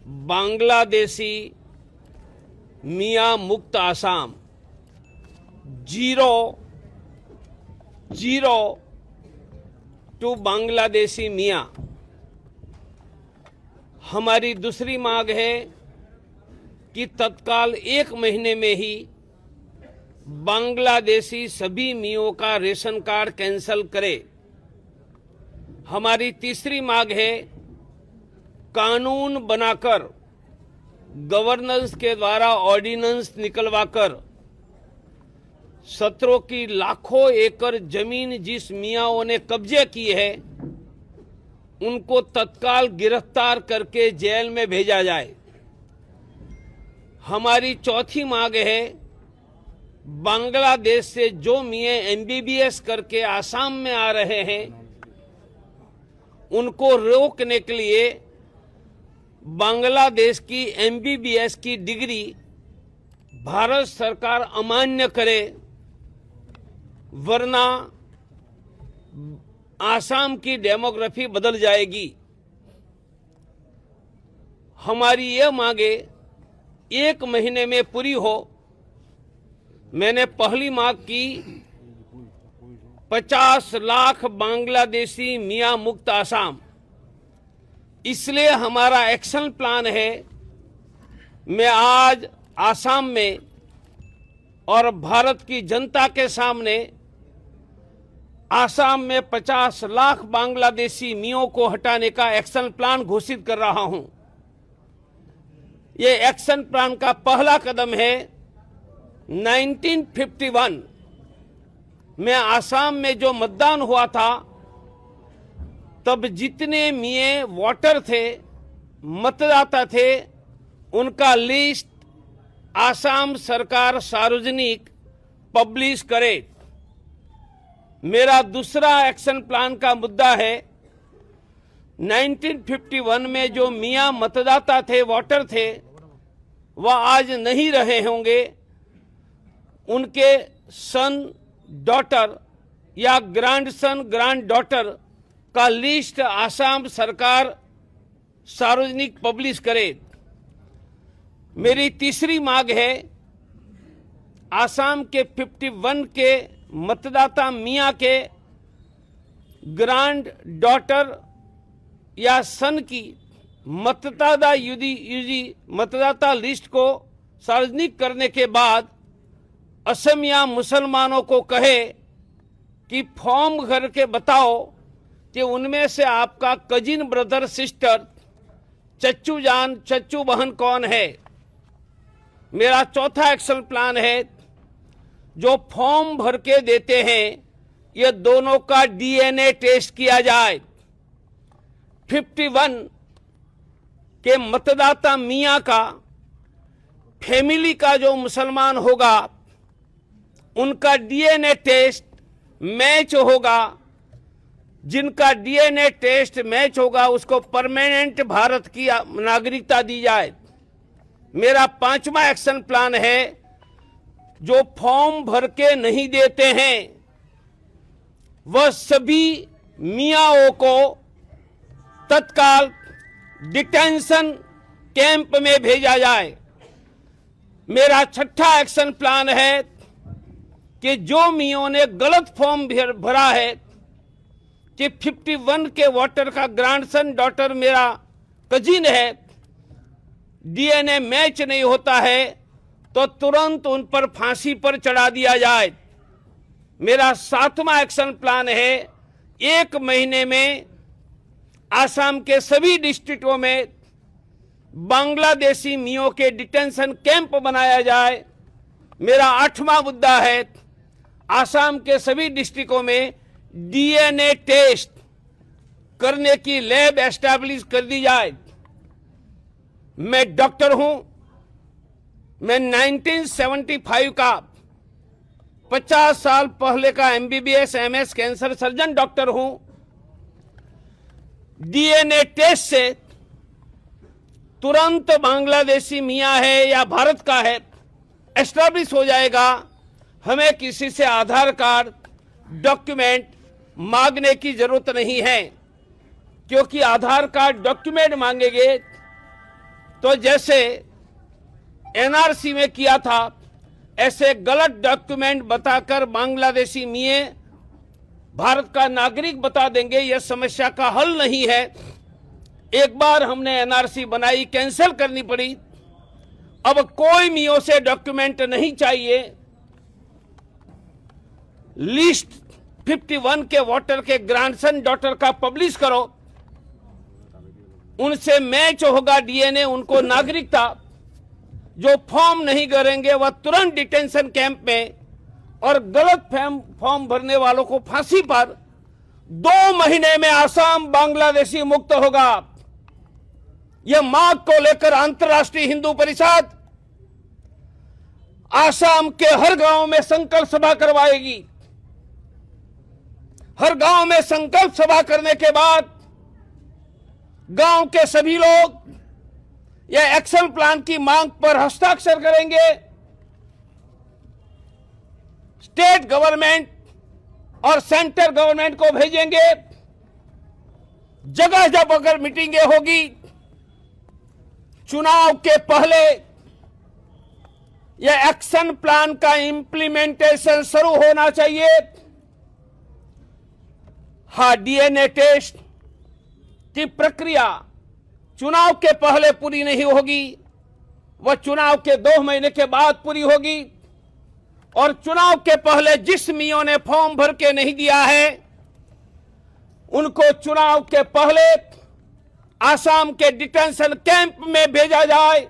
बांग्लादेशी मियाँ मुक्त आसाम 0 टू बांग्लादेशी मियाँ। हमारी दूसरी मांग है कि तत्काल 1 महीने में ही बांग्लादेशी सभी मियों का रेशन कार्ड कैंसिल करे। हमारी तीसरी मांग है कानून बनाकर गवर्नेंस के द्वारा ऑर्डिनेंस निकलवाकर 17 की लाखों एकड़ जमीन जिस मियाओं ने कब्जे की है उनको तत्काल गिरफ्तार करके जेल में भेजा जाए। हमारी चौथी मांग है बांग्लादेश से जो मियाँ एमबीबीएस करके आसाम में आ रहे हैं उनको रोकने के लिए बांग्लादेश की एमबीबीएस की डिग्री भारत सरकार अमान्य करे, वरना आसाम की डेमोग्राफी बदल जाएगी। हमारी ये मांगे 1 महीने में पूरी हो। मैंने पहली मांग की 50 लाख बांग्लादेशी मियाँ मुक्त आसाम, इसलिए हमारा एक्शन प्लान है। मैं आज आसाम में और भारत की जनता के सामने आसाम में 50 लाख बांग्लादेशी मियों को हटाने का एक्शन प्लान घोषित कर रहा हूं। ये एक्शन प्लान का पहला कदम है। 1951 में आसाम में जो मतदान हुआ था तब जितने मियाँ वोटर थे, मतदाता थे, उनका लिस्ट आसाम सरकार सार्वजनिक पब्लिश करे। मेरा दूसरा एक्शन प्लान का मुद्दा है 1951 में जो मियाँ मतदाता थे, वोटर थे, वह आज नहीं रहे होंगे। उनके सन, डॉटर या ग्रैंडसन, ग्रैंड डॉटर का लिस्ट आसाम सरकार सार्वजनिक पब्लिश करे। मेरी तीसरी मांग है आसाम के 51 के मतदाता मियाँ के ग्रैंड डॉटर या सन की मतदाता लिस्ट को सार्वजनिक करने के बाद असमिया मुसलमानों को कहे कि फॉर्म भर के बताओ कि उनमें से आपका कजिन ब्रदर सिस्टर, चच्चू जान, चच्चू बहन कौन है। मेरा चौथा एक्शन प्लान है जो फॉर्म भर के देते हैं ये दोनों का डीएनए टेस्ट किया जाए। 51 के मतदाता मियाँ का फैमिली का जो मुसलमान होगा उनका डीएनए टेस्ट मैच होगा। जिनका डीएनए टेस्ट मैच होगा उसको परमानेंट भारत की नागरिकता दी जाए। मेरा पांचवा एक्शन प्लान है जो फॉर्म भर के नहीं देते हैं वह सभी मियाओं को तत्काल डिटेंशन कैंप में भेजा जाए। मेरा छठा एक्शन प्लान है कि जो मियों ने गलत फॉर्म भरा है कि 51 के वोटर का ग्रैंडसन, डॉटर मेरा कजिन है, डीएनए मैच नहीं होता है तो तुरंत उन पर फांसी पर चढ़ा दिया जाए। मेरा सातवां एक्शन प्लान है 1 महीने में आसाम के सभी डिस्ट्रिक्टों में बांग्लादेशी मियों के डिटेंशन कैंप बनाया जाए। मेरा आठवां मुद्दा है आसाम के सभी डिस्ट्रिक्टों में डीएनए टेस्ट करने की लैब एस्टैब्लिश कर दी जाए। मैं डॉक्टर हूं। मैं 1975 का 50 साल पहले का MBBS MS cancer surgeon doctor हूं। डीएनए टेस्ट से तुरंत बांग्लादेशी मियां है या भारत का है एस्टैब्लिश हो जाएगा। हमें किसी से आधार कार्ड, डॉक्यूमेंट मांगने की जरूरत नहीं है, क्योंकि आधार कार्ड, डॉक्यूमेंट मांगेंगे तो जैसे एनआरसी में किया था, ऐसे गलत डॉक्यूमेंट बताकर बांग्लादेशी मियां भारत का नागरिक बता देंगे, यह समस्या का हल नहीं है। एक बार हमने एनआरसी बनाई, कैंसिल करनी पड़ी। अब कोई मियों से डॉक्यूमेंट नहीं चाहिए। लिस्ट 51 के वोटर के ग्रैंडसन डॉटर का पब्लिश करो, उनसे मैच होगा डीएनए, उनको नागरिकता। जो फॉर्म नहीं करेंगे वह तुरंत डिटेंशन कैंप में, और गलत फॉर्म भरने वालों को फांसी पर। 2 महीने में आसाम बांग्लादेशी मुक्त होगा। यह मांग को लेकर अंतर्राष्ट्रीय हिंदू परिषद आसाम के हर गांव में संकल्प सभा करवाएगी। हर गांव में संकल्प सभा करने के बाद गांव के सभी लोग यह एक्शन प्लान की मांग पर हस्ताक्षर करेंगे। स्टेट गवर्नमेंट और सेंट्रल गवर्नमेंट को भेजेंगे। जगह जब अगर मीटिंगें होगी, चुनाव के पहले यह एक्शन प्लान का इंप्लीमेंटेशन शुरू होना चाहिए। हाँ, डीएनए टेस्ट की प्रक्रिया चुनाव के पहले पूरी नहीं होगी, वह चुनाव के 2 महीने के बाद पूरी होगी। और चुनाव के पहले जिस मियों ने फॉर्म भर के नहीं दिया है, उनको चुनाव के पहले आसाम के डिटेंशन कैंप में भेजा जाए।